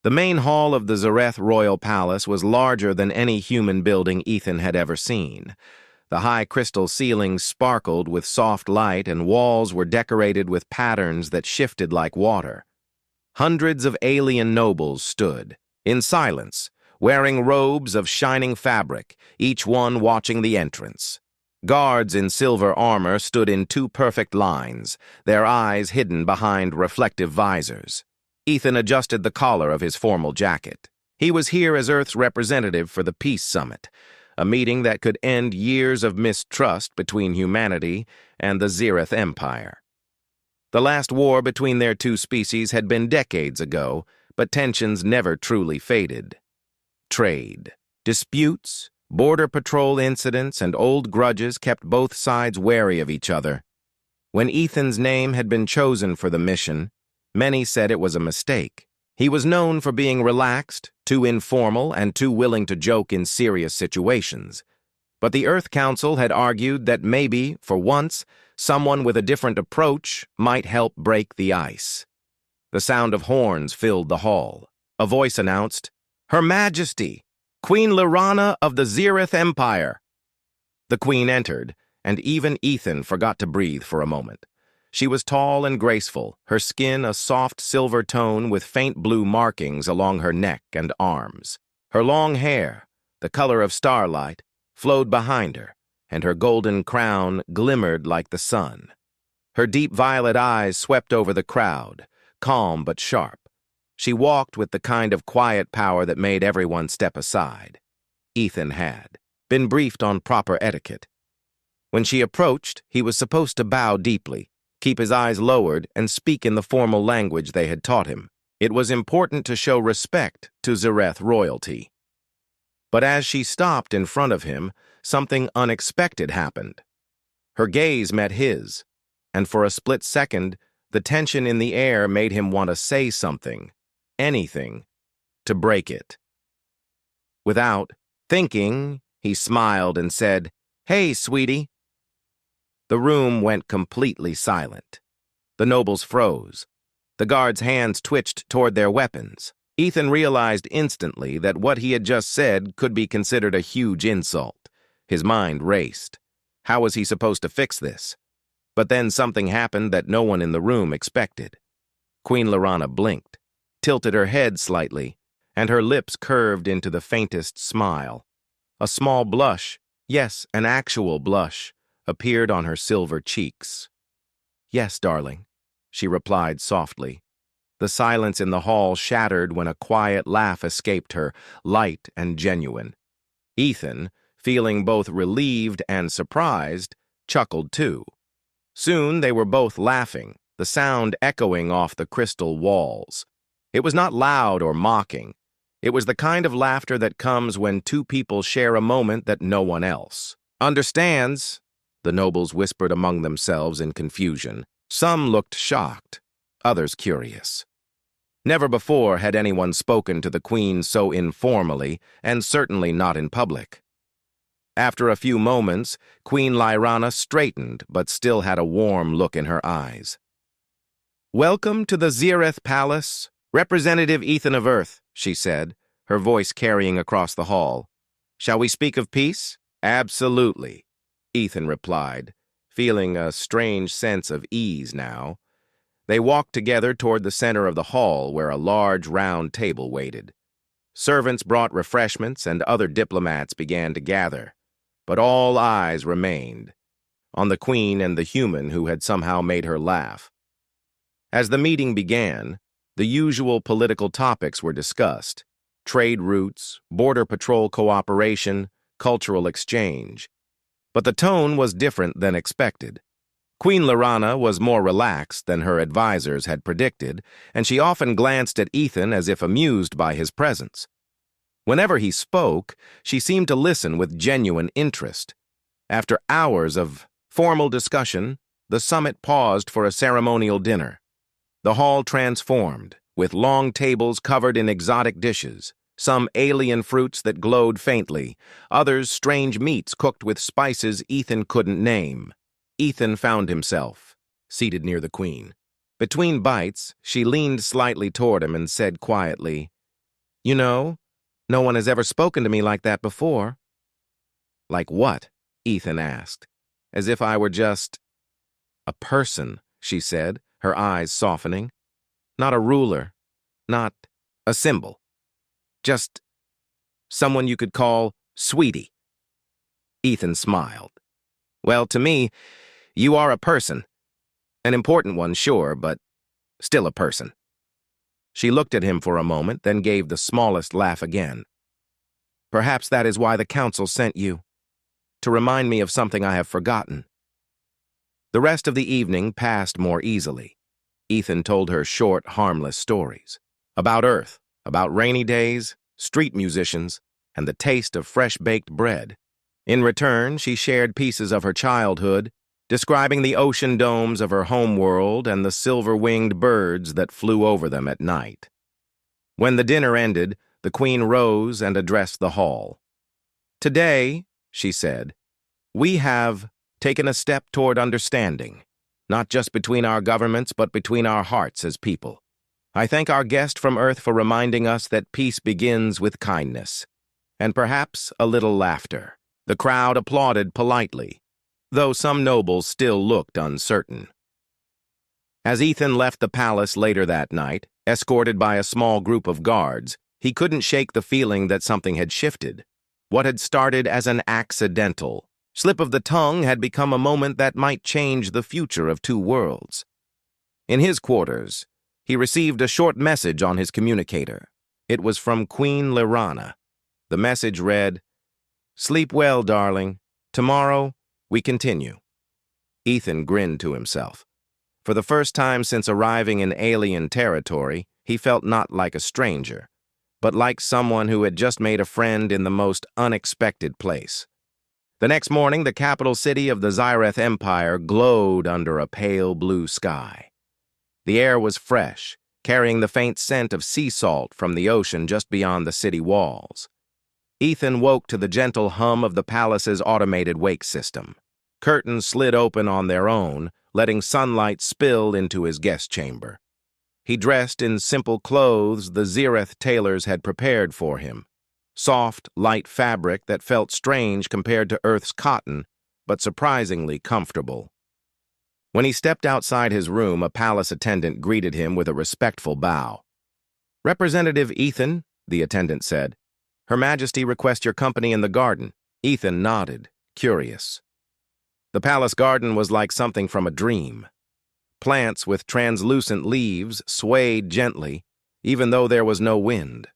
The main hall of the Zareth royal palace was larger than any human building Ethan had ever seen. The high crystal ceilings sparkled with soft light, and walls were decorated with patterns that shifted like water. Hundreds of alien nobles stood, in silence, wearing robes of shining fabric, each one watching the entrance. Guards in silver armor stood in two perfect lines, their eyes hidden behind reflective visors. Ethan adjusted the collar of his formal jacket. He was here as Earth's representative for the Peace Summit, a meeting that could end years of mistrust between humanity and the Zareth Empire. The last war between their two species had been decades ago, but tensions never truly faded. Trade, disputes, border patrol incidents, and old grudges kept both sides wary of each other. When Ethan's name had been chosen for the mission, many said it was a mistake. He was known for being relaxed, too informal, and too willing to joke in serious situations. But the Earth Council had argued that maybe, for once, someone with a different approach might help break the ice. The sound of horns filled the hall. A voice announced, "Her Majesty, Queen Lyrana of the Zareth Empire." The Queen entered, and even Ethan forgot to breathe for a moment. She was tall and graceful, her skin a soft silver tone with faint blue markings along her neck and arms. Her long hair, the color of starlight, flowed behind her, and her golden crown glimmered like the sun. Her deep violet eyes swept over the crowd, calm but sharp. She walked with the kind of quiet power that made everyone step aside. Ethan had been briefed on proper etiquette. When she approached, he was supposed to bow deeply, keep his eyes lowered, and speak in the formal language they had taught him. It was important to show respect to Zareth royalty. But as she stopped in front of him, something unexpected happened. Her gaze met his, and for a split second, the tension in the air made him want to say something, anything, to break it. Without thinking, he smiled and said, "Hey, sweetie." The room went completely silent. The nobles froze. The guards' hands twitched toward their weapons. Ethan realized instantly that what he had just said could be considered a huge insult. His mind raced. How was he supposed to fix this? But then something happened that no one in the room expected. Queen Lyrana blinked, tilted her head slightly, and her lips curved into the faintest smile. A small blush, yes, an actual blush, appeared on her silver cheeks. "Yes, darling," she replied softly. The silence in the hall shattered when a quiet laugh escaped her, light and genuine. Ethan, feeling both relieved and surprised, chuckled too. Soon they were both laughing, the sound echoing off the crystal walls. It was not loud or mocking. It was the kind of laughter that comes when two people share a moment that no one else understands. The nobles whispered among themselves in confusion. Some looked shocked, others curious. Never before had anyone spoken to the Queen so informally, and certainly not in public. After a few moments, Queen Lyrana straightened, but still had a warm look in her eyes. "Welcome to the Zareth Palace, Representative Ethan of Earth," she said, her voice carrying across the hall. "Shall we speak of peace?" "Absolutely," Ethan replied, feeling a strange sense of ease now. They walked together toward the center of the hall where a large round table waited. Servants brought refreshments and other diplomats began to gather, but all eyes remained on the Queen and the human who had somehow made her laugh. As the meeting began, the usual political topics were discussed: trade routes, border patrol cooperation, cultural exchange. But the tone was different than expected. Queen Lyrana was more relaxed than her advisors had predicted, and she often glanced at Ethan as if amused by his presence. Whenever he spoke, she seemed to listen with genuine interest. After hours of formal discussion, the summit paused for a ceremonial dinner. The hall transformed, with long tables covered in exotic dishes, some alien fruits that glowed faintly, others strange meats cooked with spices Ethan couldn't name. Ethan found himself seated near the Queen. Between bites, she leaned slightly toward him and said quietly, You know, no one has ever spoken to me like that before. Like what? Ethan asked. As if I were just a person, she said, her eyes softening. Not a ruler, not a symbol. Just someone you could call sweetie. Ethan smiled. Well, to me, you are a person. An important one, sure, but still a person. She looked at him for a moment, then gave the smallest laugh again. Perhaps that is why the council sent you, to remind me of something I have forgotten. The rest of the evening passed more easily. Ethan told her short, harmless stories. About Earth, about rainy days, street musicians, and the taste of fresh-baked bread. In return, she shared pieces of her childhood, describing the ocean domes of her homeworld and the silver-winged birds that flew over them at night. When the dinner ended, the Queen rose and addressed the hall. Today, she said, we have taken a step toward understanding, not just between our governments, but between our hearts as people. I thank our guest from Earth for reminding us that peace begins with kindness, and perhaps a little laughter. The crowd applauded politely, though some nobles still looked uncertain. As Ethan left the palace later that night, escorted by a small group of guards, he couldn't shake the feeling that something had shifted. What had started as an accidental slip of the tongue had become a moment that might change the future of two worlds. In his quarters, he received a short message on his communicator. It was from Queen Lirana. The message read, "Sleep well, darling. Tomorrow, we continue." Ethan grinned to himself. For the first time since arriving in alien territory, he felt not like a stranger, but like someone who had just made a friend in the most unexpected place. The next morning, the capital city of the Zyreth Empire glowed under a pale blue sky. The air was fresh, carrying the faint scent of sea salt from the ocean just beyond the city walls. Ethan woke to the gentle hum of the palace's automated wake system. Curtains slid open on their own, letting sunlight spill into his guest chamber. He dressed in simple clothes the Zyreth tailors had prepared for him. Soft, light fabric that felt strange compared to Earth's cotton, but surprisingly comfortable. When he stepped outside his room, a palace attendant greeted him with a respectful bow. "Representative Ethan," the attendant said, "Her Majesty requests your company in the garden." Ethan nodded, curious. The palace garden was like something from a dream. Plants with translucent leaves swayed gently, even though there was no wind.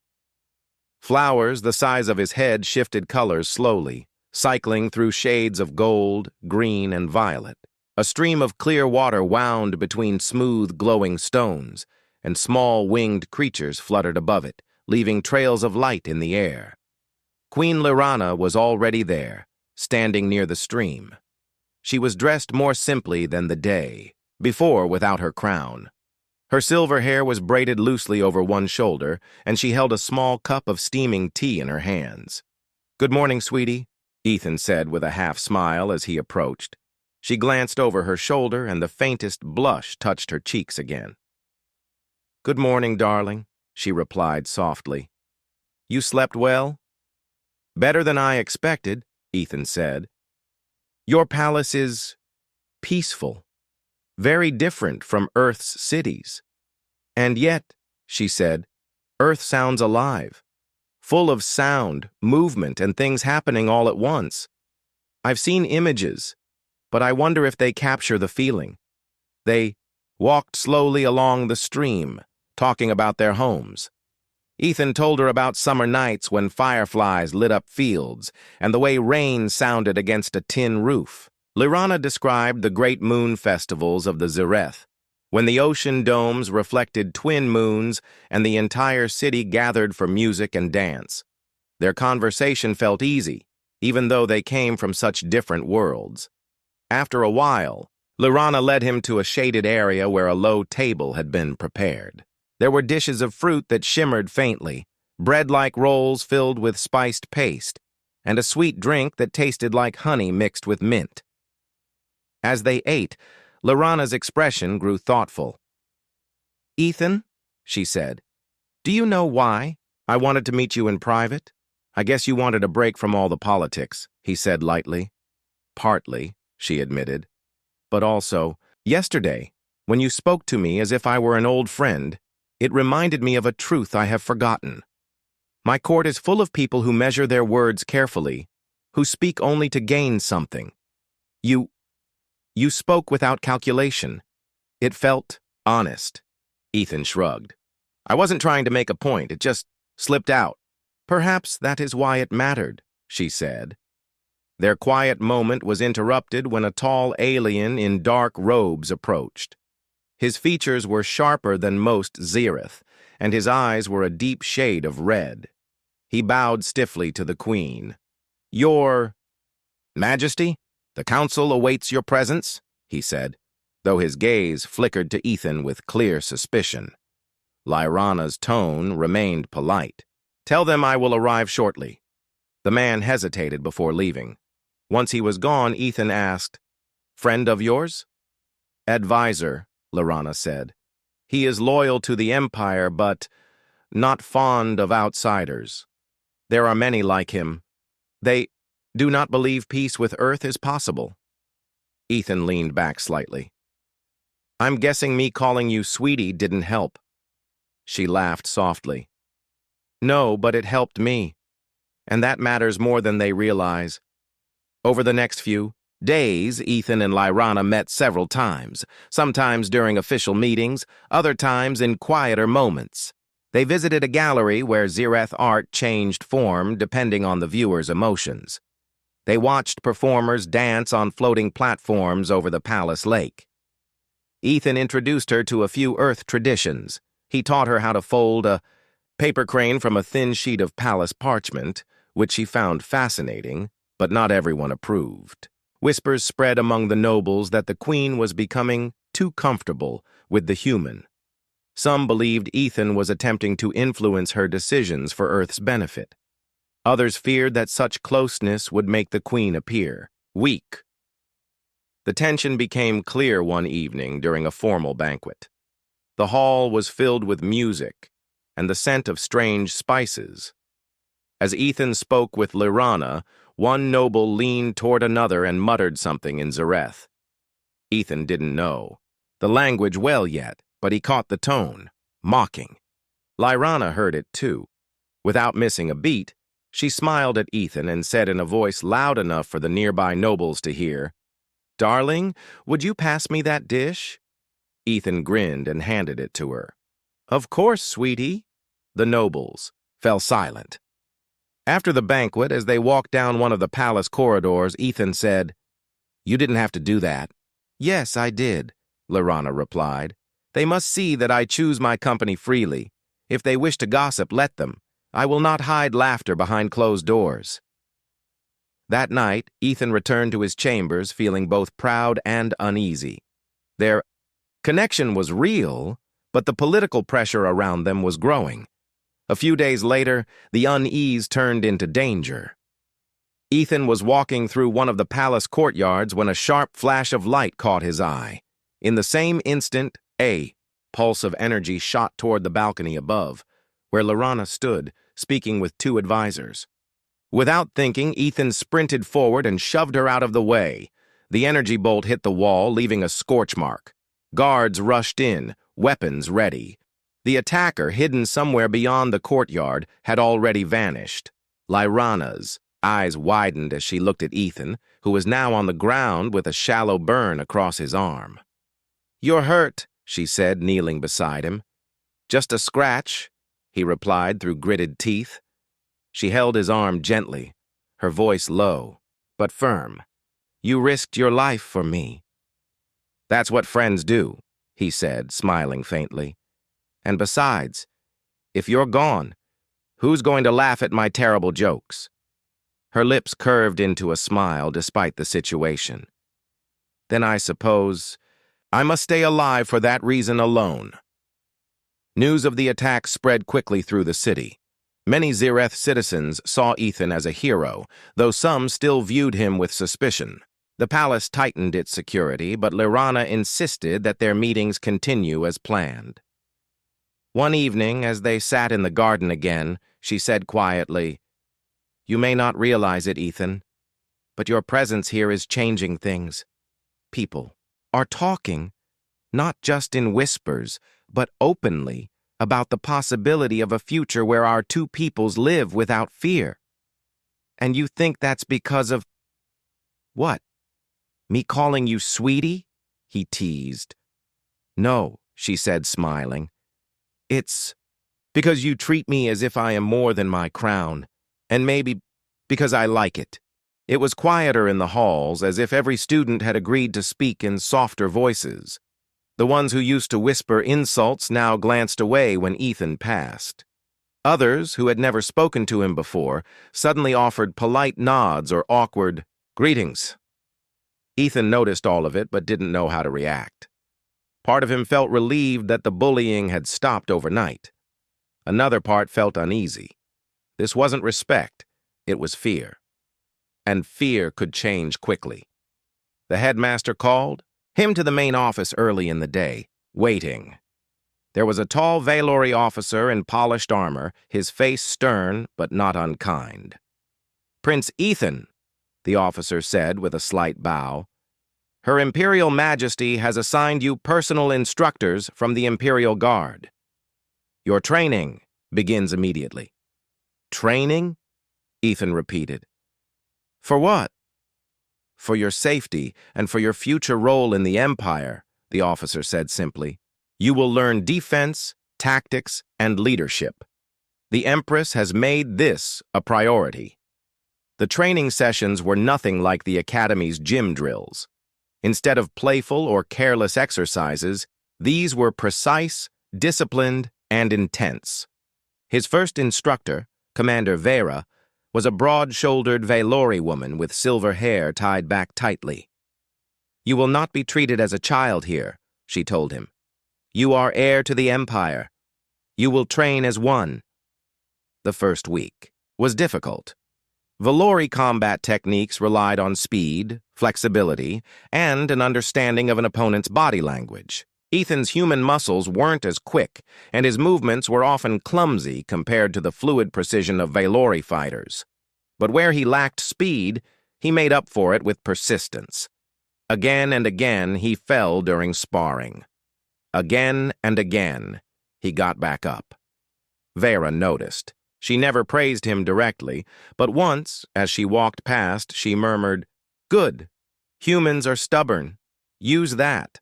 Flowers the size of his head shifted colors slowly, cycling through shades of gold, green, and violet. A stream of clear water wound between smooth, glowing stones, and small winged creatures fluttered above it, leaving trails of light in the air. Queen Lirana was already there, standing near the stream. She was dressed more simply than the day, before without her crown. Her silver hair was braided loosely over one shoulder, and she held a small cup of steaming tea in her hands. "Good morning, sweetie," Ethan said with a half-smile as he approached. She glanced over her shoulder, and the faintest blush touched her cheeks again. "Good morning, darling," she replied softly. "You slept well?" "Better than I expected," Ethan said. "Your palace is peaceful, very different from Earth's cities. And yet," she said, "Earth sounds alive, full of sound, movement, and things happening all at once. I've seen images, but I wonder if they capture the feeling." They walked slowly along the stream, talking about their homes. Ethan told her about summer nights when fireflies lit up fields, and the way rain sounded against a tin roof. Lirana described the great moon festivals of the Zyreth, when the ocean domes reflected twin moons and the entire city gathered for music and dance. Their conversation felt easy, even though they came from such different worlds. After a while, Lirana led him to a shaded area where a low table had been prepared. There were dishes of fruit that shimmered faintly, bread-like rolls filled with spiced paste, and a sweet drink that tasted like honey mixed with mint. As they ate, Lirana's expression grew thoughtful. "Ethan," she said, "do you know why I wanted to meet you in private. I guess you wanted a break from all the politics, he said lightly. Partly, she admitted. But also, yesterday, when you spoke to me as if I were an old friend, it reminded me of a truth I have forgotten. My court is full of people who measure their words carefully, who speak only to gain something. You spoke without calculation. It felt honest. Ethan shrugged. I wasn't trying to make a point, it just slipped out. Perhaps that is why it mattered, she said. Their quiet moment was interrupted when a tall alien in dark robes approached. His features were sharper than most Xerath, and his eyes were a deep shade of red. He bowed stiffly to the Queen. Your Majesty, the Council awaits your presence, he said, though his gaze flickered to Ethan with clear suspicion. Lyrana's tone remained polite. Tell them I will arrive shortly. The man hesitated before leaving. Once he was gone, Ethan asked, Friend of yours? Advisor, Lyrana said. He is loyal to the Empire, but not fond of outsiders. There are many like him. They do not believe peace with Earth is possible. Ethan leaned back slightly. I'm guessing me calling you sweetie didn't help. She laughed softly. No, but it helped me. And that matters more than they realize. Over the next few days, Ethan and Lyrana met several times, sometimes during official meetings, other times in quieter moments. They visited a gallery where Xerath art changed form depending on the viewer's emotions. They watched performers dance on floating platforms over the palace lake. Ethan introduced her to a few Earth traditions. He taught her how to fold a paper crane from a thin sheet of palace parchment, which she found fascinating, but not everyone approved. Whispers spread among the nobles that the Queen was becoming too comfortable with the human. Some believed Ethan was attempting to influence her decisions for Earth's benefit. Others feared that such closeness would make the Queen appear weak. The tension became clear one evening during a formal banquet. The hall was filled with music and the scent of strange spices. As Ethan spoke with Lyrana, one noble leaned toward another and muttered something in Xerath. Ethan didn't know the language well yet, but he caught the tone, mocking. Lyrana heard it too. Without missing a beat, she smiled at Ethan and said in a voice loud enough for the nearby nobles to hear, Darling, would you pass me that dish? Ethan grinned and handed it to her. Of course, sweetie. The nobles fell silent. After the banquet, as they walked down one of the palace corridors, Ethan said, You didn't have to do that. Yes, I did, Lyrana replied. They must see that I choose my company freely. If they wish to gossip, let them. I will not hide laughter behind closed doors. That night, Ethan returned to his chambers feeling both proud and uneasy. Their connection was real, but the political pressure around them was growing. A few days later, the unease turned into danger. Ethan was walking through one of the palace courtyards when a sharp flash of light caught his eye. In the same instant, a pulse of energy shot toward the balcony above, where Lyrana stood, speaking with two advisors. Without thinking, Ethan sprinted forward and shoved her out of the way. The energy bolt hit the wall, leaving a scorch mark. Guards rushed in, weapons ready. The attacker, hidden somewhere beyond the courtyard, had already vanished. Lyrana's eyes widened as she looked at Ethan, who was now on the ground with a shallow burn across his arm. You're hurt, she said, kneeling beside him. Just a scratch, he replied through gritted teeth. She held his arm gently, her voice low, but firm. You risked your life for me. That's what friends do, he said, smiling faintly. And besides, if you're gone, who's going to laugh at my terrible jokes? Her lips curved into a smile despite the situation. Then I suppose I must stay alive for that reason alone. News of the attack spread quickly through the city. Many Xerath citizens saw Ethan as a hero, though some still viewed him with suspicion. The palace tightened its security, but Lyrana insisted that their meetings continue as planned. One evening, as they sat in the garden again, she said quietly, "You may not realize it, Ethan, but your presence here is changing things. People are talking, not just in whispers, but openly, about the possibility of a future where our two peoples live without fear. And you think that's because of—" "What? Me calling you sweetie?" he teased. "No," she said, smiling. "It's because you treat me as if I am more than my crown, and maybe because I like it." It was quieter in the halls, as if every student had agreed to speak in softer voices. The ones who used to whisper insults now glanced away when Ethan passed. Others, who had never spoken to him before, suddenly offered polite nods or awkward greetings. Ethan noticed all of it but didn't know how to react. Part of him felt relieved that the bullying had stopped overnight. Another part felt uneasy. This wasn't respect, it was fear. And fear could change quickly. The headmaster called him to the main office early in the day, waiting. There was a tall Valori officer in polished armor, his face stern but not unkind. "Prince Ethan," the officer said with a slight bow, "Her Imperial Majesty has assigned you personal instructors from the Imperial Guard. Your training begins immediately." "Training?" Ethan repeated. "For what?" "For your safety and for your future role in the Empire," the officer said simply. "You will learn defense, tactics, and leadership. The Empress has made this a priority." The training sessions were nothing like the Academy's gym drills. Instead of playful or careless exercises, these were precise, disciplined, and intense. His first instructor, Commander Vera, was a broad-shouldered Valori woman with silver hair tied back tightly. "You will not be treated as a child here," she told him. "You are heir to the Empire. You will train as one." The first week was difficult. Valori combat techniques relied on speed, flexibility, and an understanding of an opponent's body language. Ethan's human muscles weren't as quick, and his movements were often clumsy compared to the fluid precision of Valori fighters. But where he lacked speed, he made up for it with persistence. Again and again, he fell during sparring. Again and again, he got back up. Vera noticed. She never praised him directly, but once, as she walked past, she murmured, "Good. Humans are stubborn. Use that."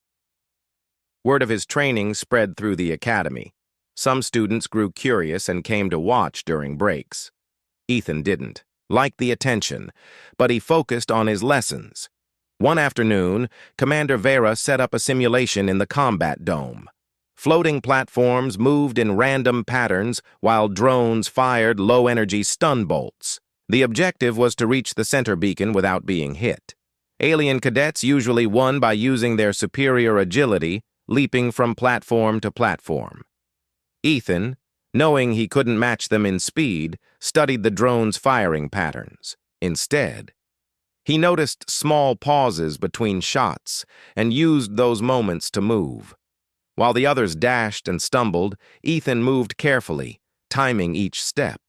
Word of his training spread through the academy. Some students grew curious and came to watch during breaks. Ethan didn't, liked the attention, but he focused on his lessons. One afternoon, Commander Vera set up a simulation in the combat dome. Floating platforms moved in random patterns while drones fired low-energy stun bolts. The objective was to reach the center beacon without being hit. Alien cadets usually won by using their superior agility, leaping from platform to platform. Ethan, knowing he couldn't match them in speed, studied the drone's firing patterns. Instead, he noticed small pauses between shots and used those moments to move. While the others dashed and stumbled, Ethan moved carefully, timing each step.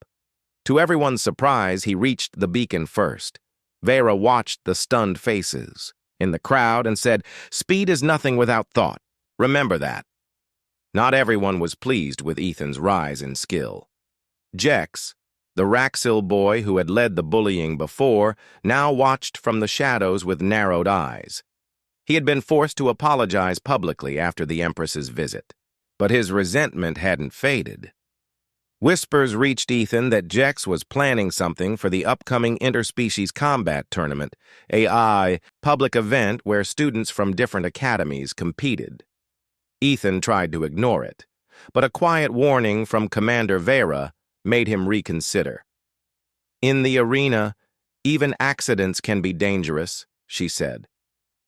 To everyone's surprise, he reached the beacon first. Vera watched the stunned faces in the crowd and said, "Speed is nothing without thought. Remember that." Not everyone was pleased with Ethan's rise in skill. Jex, the Raxil boy who had led the bullying before, now watched from the shadows with narrowed eyes. He had been forced to apologize publicly after the Empress's visit, but his resentment hadn't faded. Whispers reached Ethan that Jex was planning something for the upcoming interspecies combat tournament, a public event where students from different academies competed. Ethan tried to ignore it, but a quiet warning from Commander Vera made him reconsider. "In the arena, even accidents can be dangerous," she said.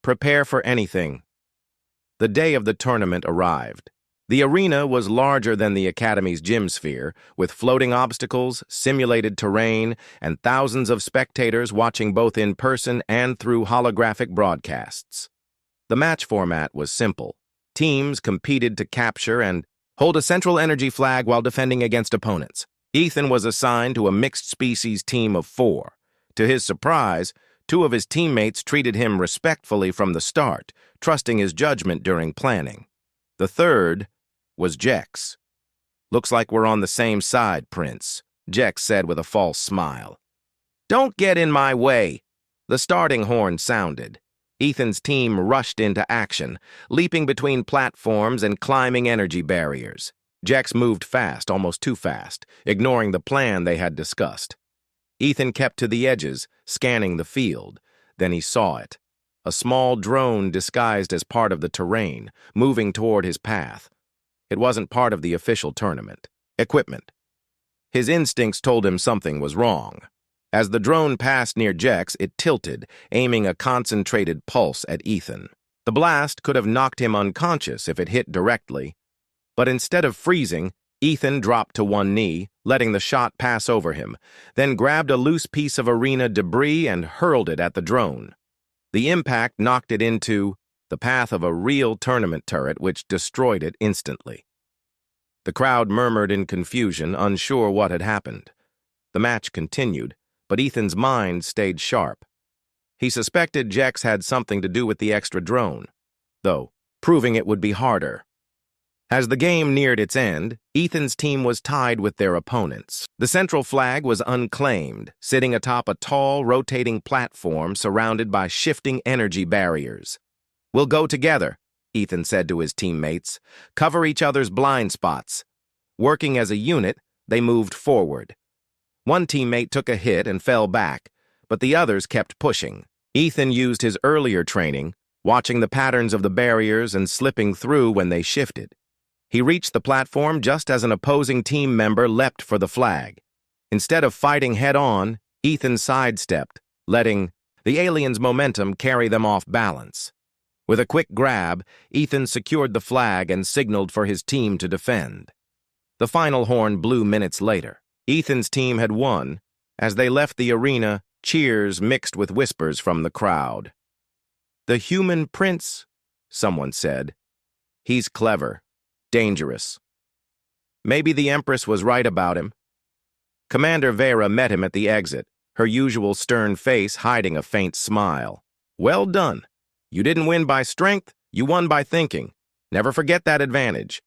"Prepare for anything." The day of the tournament arrived. The arena was larger than the Academy's gym sphere, with floating obstacles, simulated terrain, and thousands of spectators watching both in person and through holographic broadcasts. The match format was simple. Teams competed to capture and Hold a central energy flag while defending against opponents. Ethan was assigned to a mixed-species team of 4. To his surprise, 2 of his teammates treated him respectfully from the start, trusting his judgment during planning. The third was Jex. "Looks like we're on the same side, Prince," Jex said with a false smile. "Don't get in my way." The starting horn sounded. Ethan's team rushed into action, leaping between platforms and climbing energy barriers. Jex moved fast, almost too fast, ignoring the plan they had discussed. Ethan kept to the edges, scanning the field. Then he saw it. A small drone disguised as part of the terrain, moving toward his path. It wasn't part of the official tournament. Equipment. His instincts told him something was wrong. As the drone passed near Jex, it tilted, aiming a concentrated pulse at Ethan. The blast could have knocked him unconscious if it hit directly, but instead of freezing, Ethan dropped to one knee, letting the shot pass over him, then grabbed a loose piece of arena debris and hurled it at the drone. The impact knocked it into the path of a real tournament turret, which destroyed it instantly. The crowd murmured in confusion, unsure what had happened. The match continued, but Ethan's mind stayed sharp. He suspected Jex had something to do with the extra drone, though proving it would be harder. As the game neared its end, Ethan's team was tied with their opponents. The central flag was unclaimed, sitting atop a tall, rotating platform surrounded by shifting energy barriers. "We'll go together," Ethan said to his teammates. "Cover each other's blind spots." Working as a unit, they moved forward. One teammate took a hit and fell back, but the others kept pushing. Ethan used his earlier training, watching the patterns of the barriers and slipping through when they shifted. He reached the platform just as an opposing team member leapt for the flag. Instead of fighting head-on, Ethan sidestepped, letting the aliens' momentum carry them off balance. With a quick grab, Ethan secured the flag and signaled for his team to defend. The final horn blew minutes later. Ethan's team had won. As they left the arena, cheers mixed with whispers from the crowd. "The human prince," someone said. "He's clever. Dangerous. Maybe the Empress was right about him." Commander Vera met him at the exit, her usual stern face hiding a faint smile. "Well done. You didn't win by strength, you won by thinking. Never forget that advantage."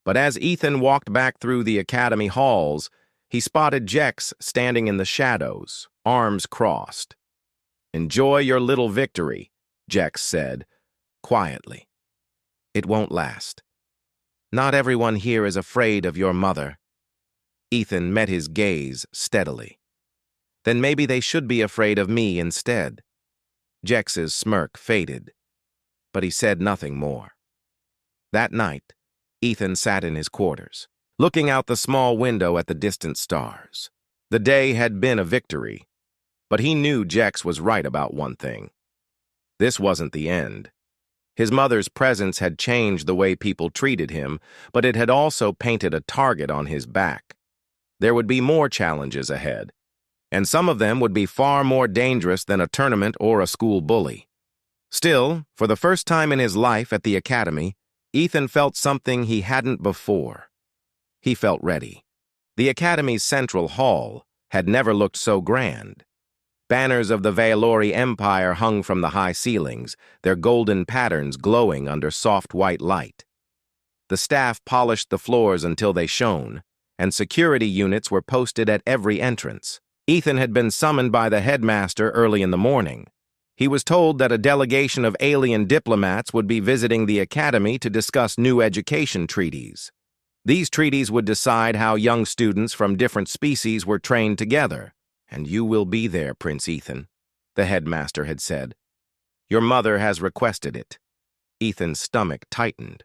But as Ethan walked back through the academy halls, he spotted Jex standing in the shadows, arms crossed. "Enjoy your little victory," Jex said, quietly. "It won't last. Not everyone here is afraid of your mother." Ethan met his gaze steadily. "Then maybe they should be afraid of me instead." Jex's smirk faded, but he said nothing more. That night, Ethan sat in his quarters, looking out the small window at the distant stars. The day had been a victory, but he knew Jex was right about one thing. This wasn't the end. His mother's presence had changed the way people treated him, but it had also painted a target on his back. There would be more challenges ahead, and some of them would be far more dangerous than a tournament or a school bully. Still, for the first time in his life at the academy, Ethan felt something he hadn't before. He felt ready. The academy's central hall had never looked so grand. Banners of the Valori Empire hung from the high ceilings, their golden patterns glowing under soft white light. The staff polished the floors until they shone, and security units were posted at every entrance. Ethan had been summoned by the headmaster early in the morning. He was told that a delegation of alien diplomats would be visiting the academy to discuss new education treaties. These treaties would decide how young students from different species were trained together. "And you will be there, Prince Ethan," the headmaster had said. "Your mother has requested it." Ethan's stomach tightened.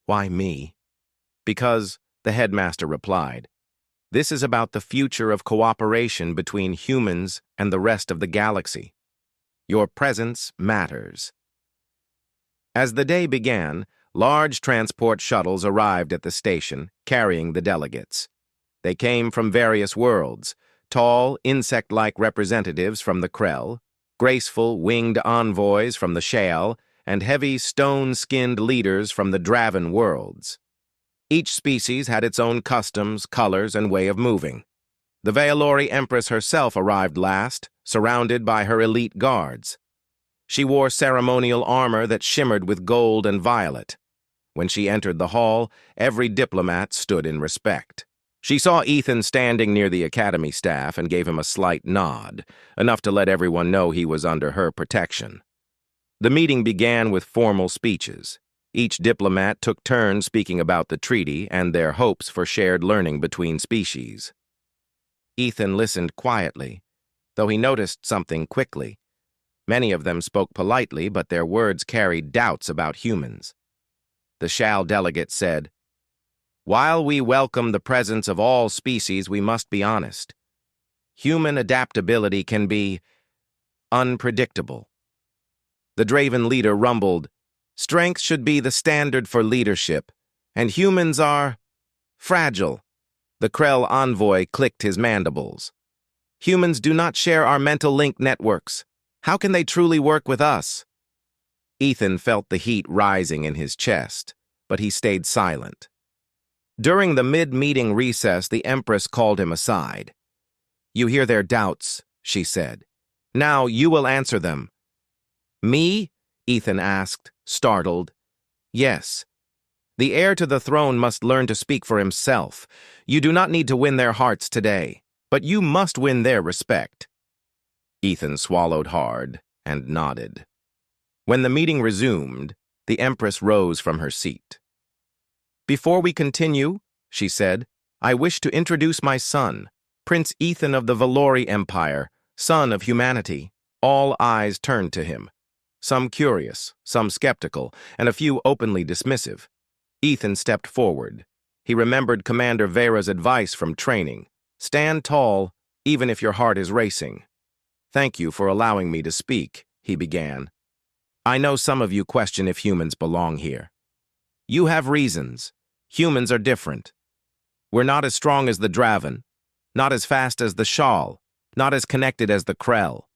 "Why me?" "Because," the headmaster replied, "this is about the future of cooperation between humans and the rest of the galaxy. Your presence matters." As the day began, large transport shuttles arrived at the station, carrying the delegates. They came from various worlds: tall, insect-like representatives from the Krell, graceful, winged envoys from the Shale, and heavy, stone-skinned leaders from the Draven worlds. Each species had its own customs, colors, and way of moving. The Veilori Empress herself arrived last, surrounded by her elite guards. She wore ceremonial armor that shimmered with gold and violet. When she entered the hall, every diplomat stood in respect. She saw Ethan standing near the academy staff and gave him a slight nod, enough to let everyone know he was under her protection. The meeting began with formal speeches. Each diplomat took turns speaking about the treaty and their hopes for shared learning between species. Ethan listened quietly, though he noticed something quickly. Many of them spoke politely, but their words carried doubts about humans. The Shal delegate said, "While we welcome the presence of all species, we must be honest. Human adaptability can be unpredictable." The Draven leader rumbled, "Strength should be the standard for leadership, and humans are fragile." The Krell envoy clicked his mandibles. "Humans do not share our mental link networks. How can they truly work with us?" Ethan felt the heat rising in his chest, but he stayed silent. During the mid-meeting recess, the Empress called him aside. "You hear their doubts," she said. "Now you will answer them." "Me?" Ethan asked, startled. "Yes. The heir to the throne must learn to speak for himself. You do not need to win their hearts today, but you must win their respect." Ethan swallowed hard and nodded. When the meeting resumed, the Empress rose from her seat. "Before we continue," she said, "I wish to introduce my son, Prince Ethan of the Veilori Empire, son of humanity." All eyes turned to him, some curious, some skeptical, and a few openly dismissive. Ethan stepped forward. He remembered Commander Vera's advice from training. "Stand tall, even if your heart is racing." "Thank you for allowing me to speak," he began. "I know some of you question if humans belong here. You have reasons. Humans are different. We're not as strong as the Draven, not as fast as the Shal, not as connected as the Krell.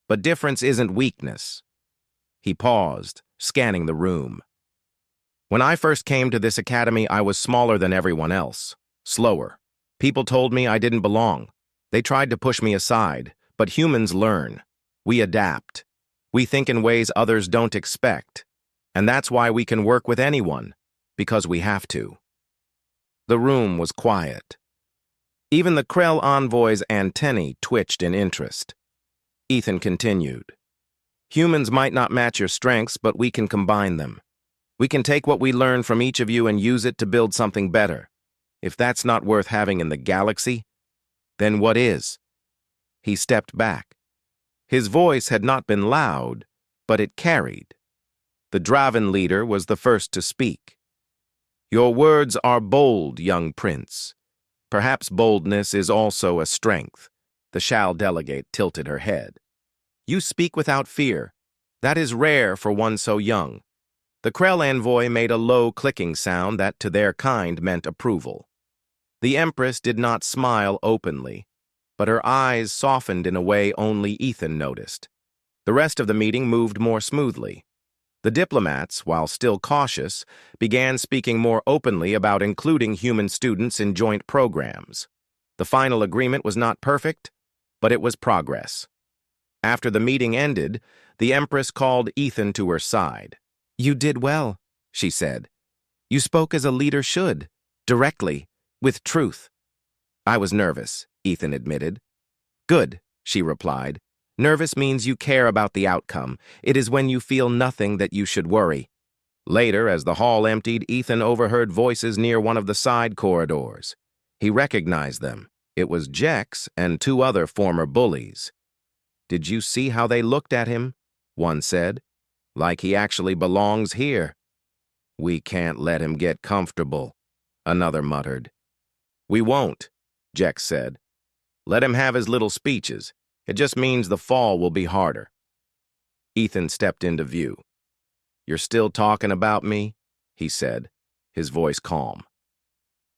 But difference isn't weakness." He paused, scanning the room. "When I first came to this academy, I was smaller than everyone else, slower. People told me I didn't belong. They tried to push me aside, but humans learn. We adapt. We think in ways others don't expect. And that's why we can work with anyone, because we have to." The room was quiet. Even the Krell envoy's antennae twitched in interest. Ethan continued, "Humans might not match your strengths, but we can combine them. We can take what we learn from each of you and use it to build something better. If that's not worth having in the galaxy, then what is?" He stepped back. His voice had not been loud, but it carried. The Draven leader was the first to speak. "Your words are bold, young prince. Perhaps boldness is also a strength." The Shal delegate tilted her head. "You speak without fear. That is rare for one so young." The Krell envoy made a low clicking sound that to their kind meant approval. The Empress did not smile openly, but her eyes softened in a way only Ethan noticed. The rest of the meeting moved more smoothly. The diplomats, while still cautious, began speaking more openly about including human students in joint programs. The final agreement was not perfect, but it was progress. After the meeting ended, the Empress called Ethan to her side. "You did well," she said. "You spoke as a leader should, directly, with truth." "I was nervous," Ethan admitted. "Good," she replied. "Nervous means you care about the outcome. It is when you feel nothing that you should worry." Later, as the hall emptied, Ethan overheard voices near one of the side corridors. He recognized them. It was Jex and two other former bullies. "Did you see how they looked at him?" one said. "Like he actually belongs here." "We can't let him get comfortable," another muttered. "We won't," Jex said. "Let him have his little speeches. It just means the fall will be harder." Ethan stepped into view. "You're still talking about me?" he said, his voice calm.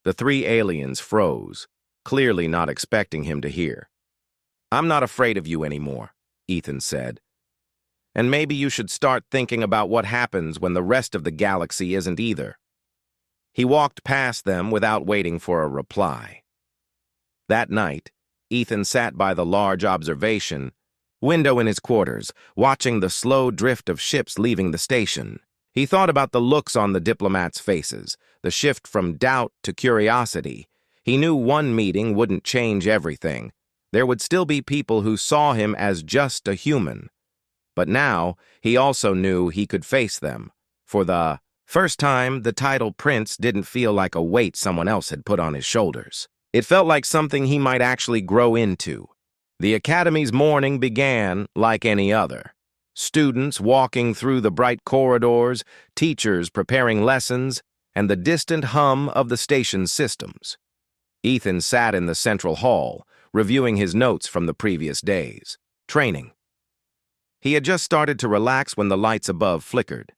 The three aliens froze, clearly not expecting him to hear. "I'm not afraid of you anymore," Ethan said. "And maybe you should start thinking about what happens when the rest of the galaxy isn't either." He walked past them without waiting for a reply. That night, Ethan sat by the large observation window in his quarters, watching the slow drift of ships leaving the station. He thought about the looks on the diplomats' faces, the shift from doubt to curiosity. He knew one meeting wouldn't change everything. There would still be people who saw him as just a human. But now, he also knew he could face them. For the first time, the title Prince didn't feel like a weight someone else had put on his shoulders. It felt like something he might actually grow into. The Academy's morning began like any other. Students walking through the bright corridors, teachers preparing lessons, and the distant hum of the station's systems. Ethan sat in the central hall, reviewing his notes from the previous day's training. He had just started to relax when the lights above flickered.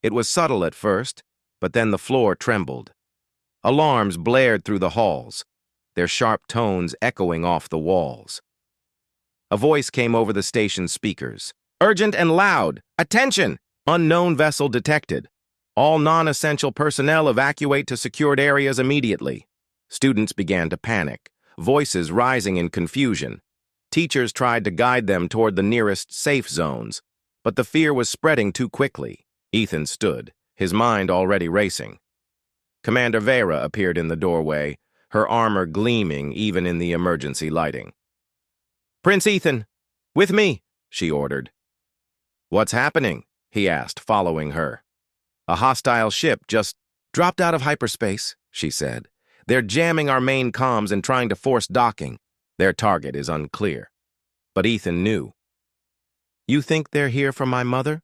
It was subtle at first, but then the floor trembled. Alarms blared through the halls, their sharp tones echoing off the walls. A voice came over the station's speakers. Urgent and loud! Attention! Unknown vessel detected. All non-essential personnel evacuate to secured areas immediately. Students began to panic, voices rising in confusion. Teachers tried to guide them toward the nearest safe zones, but the fear was spreading too quickly. Ethan stood, his mind already racing. Commander Vera appeared in the doorway, her armor gleaming even in the emergency lighting. Prince Ethan, with me, she ordered. What's happening? He asked, following her. A hostile ship just dropped out of hyperspace, she said. They're jamming our main comms and trying to force docking. Their target is unclear. But Ethan knew. You think they're here for my mother?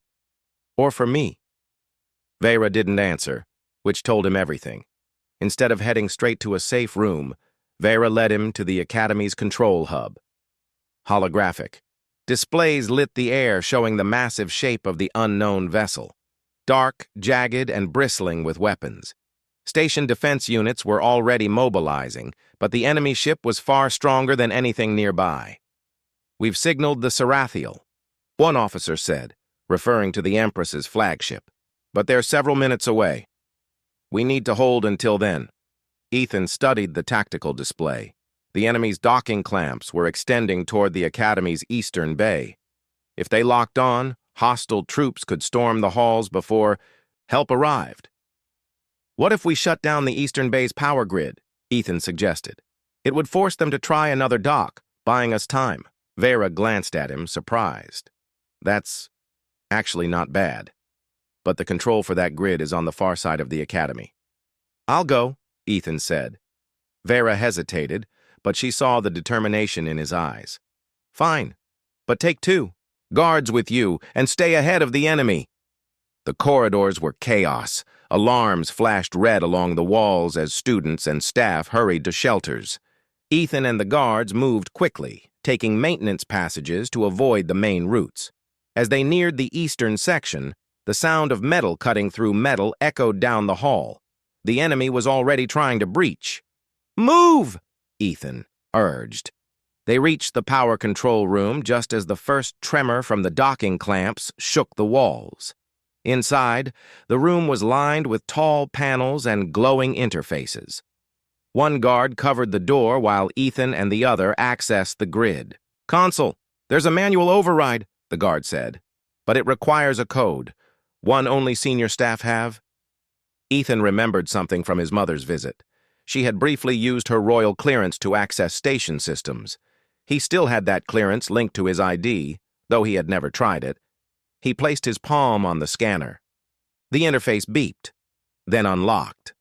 Or for me? Vera didn't answer, which told him everything. Instead of heading straight to a safe room, Vera led him to the Academy's control hub. Holographic. Displays lit the air, showing the massive shape of the unknown vessel. Dark, jagged, and bristling with weapons. Station defense units were already mobilizing, but the enemy ship was far stronger than anything nearby. We've signaled the Sarathiel, one officer said, referring to the Empress's flagship. But they're several minutes away. We need to hold until then. Ethan studied the tactical display. The enemy's docking clamps were extending toward the Academy's eastern bay. If they locked on, hostile troops could storm the halls before help arrived. What if we shut down the eastern bay's power grid? Ethan suggested. It would force them to try another dock, buying us time. Vera glanced at him, surprised. That's actually not bad. But the control for that grid is on the far side of the Academy. I'll go, Ethan said. Vera hesitated, but she saw the determination in his eyes. Fine, but take 2. Guards with you, and stay ahead of the enemy. The corridors were chaos. Alarms flashed red along the walls as students and staff hurried to shelters. Ethan and the guards moved quickly, taking maintenance passages to avoid the main routes. As they neared the eastern section, the sound of metal cutting through metal echoed down the hall. The enemy was already trying to breach. Move! Ethan urged. They reached the power control room just as the first tremor from the docking clamps shook the walls. Inside, the room was lined with tall panels and glowing interfaces. One guard covered the door while Ethan and the other accessed the grid. Consul, there's a manual override, the guard said, but it requires a code. One only senior staff have? Ethan remembered something from his mother's visit. She had briefly used her royal clearance to access station systems. He still had that clearance linked to his ID, though he had never tried it. He placed his palm on the scanner. The interface beeped, then unlocked.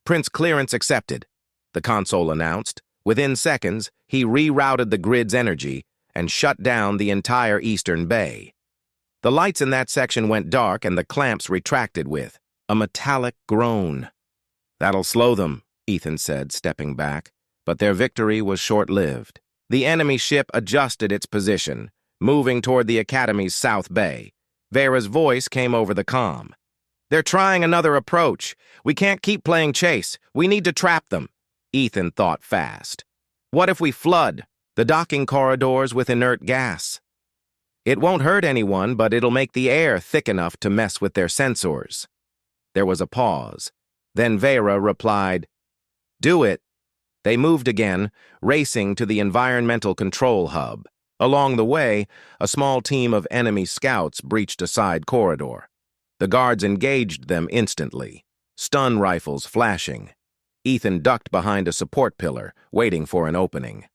Prince clearance accepted, the console announced. Within seconds, he rerouted the grid's energy and shut down the entire eastern bay. The lights in that section went dark and the clamps retracted with a metallic groan. That'll slow them, Ethan said, stepping back, but their victory was short-lived. The enemy ship adjusted its position, moving toward the Academy's south bay. Vera's voice came over the comm. They're trying another approach. We can't keep playing chase. We need to trap them. Ethan thought fast. What if we flood the docking corridors with inert gas? It won't hurt anyone, but it'll make the air thick enough to mess with their sensors. There was a pause. Then Vera replied, "Do it." They moved again, racing to the environmental control hub. Along the way, a small team of enemy scouts breached a side corridor. The guards engaged them instantly, stun rifles flashing. Ethan ducked behind a support pillar, waiting for an opening.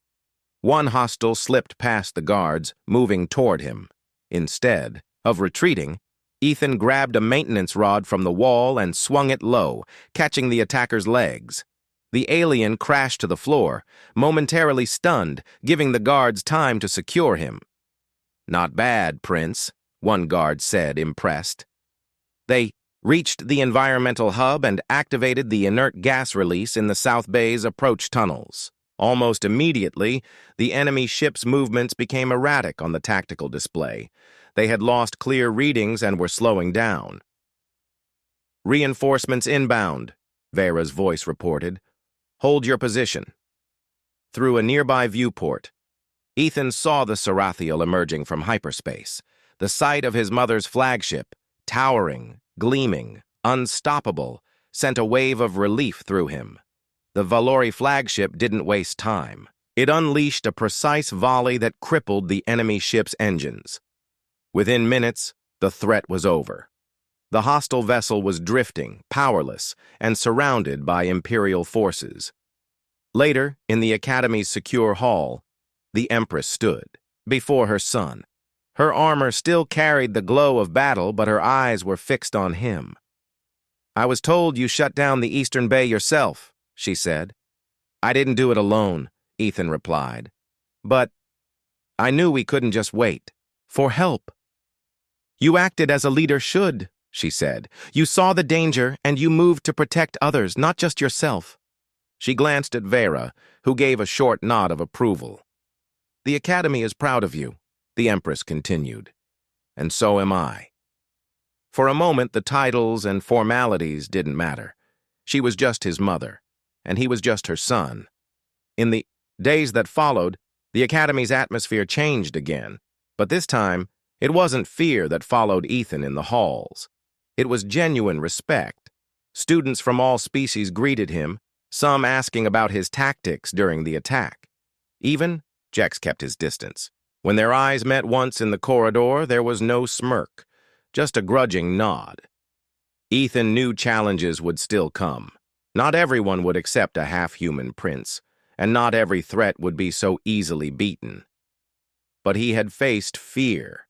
One hostile slipped past the guards, moving toward him. Instead of retreating, Ethan grabbed a maintenance rod from the wall and swung it low, catching the attacker's legs. The alien crashed to the floor, momentarily stunned, giving the guards time to secure him. "Not bad, Prince," one guard said, impressed. They reached the environmental hub and activated the inert gas release in the South Bay's approach tunnels. Almost immediately, the enemy ship's movements became erratic on the tactical display. They had lost clear readings and were slowing down. "Reinforcements inbound," Vera's voice reported. "Hold your position." Through a nearby viewport, Ethan saw the Sarathiel emerging from hyperspace, the sight of his mother's flagship, towering, gleaming, unstoppable, sent a wave of relief through him. The Valori flagship didn't waste time. It unleashed a precise volley that crippled the enemy ship's engines. Within minutes, the threat was over. The hostile vessel was drifting, powerless, and surrounded by Imperial forces. Later, in the Academy's secure hall, the Empress stood before her son. Her armor still carried the glow of battle, but her eyes were fixed on him. "I was told you shut down the Eastern Bay yourself," she said. "I didn't do it alone," Ethan replied. "But I knew we couldn't just wait for help." "You acted as a leader should," she said. "You saw the danger, and you moved to protect others, not just yourself." She glanced at Vera, who gave a short nod of approval. "The Academy is proud of you," the Empress continued. "And so am I." For a moment, the titles and formalities didn't matter. She was just his mother, and he was just her son. In the days that followed, the Academy's atmosphere changed again, but this time, it wasn't fear that followed Ethan in the halls. It was genuine respect. Students from all species greeted him, some asking about his tactics during the attack. Even, Jex kept his distance. When their eyes met once in the corridor, there was no smirk, just a grudging nod. Ethan knew challenges would still come. Not everyone would accept a half-human prince, and not every threat would be so easily beaten. But he had faced fear,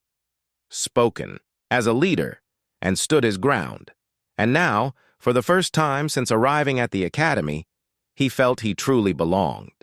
spoken as a leader, and stood his ground. And now, for the first time since arriving at the Academy, he felt he truly belonged.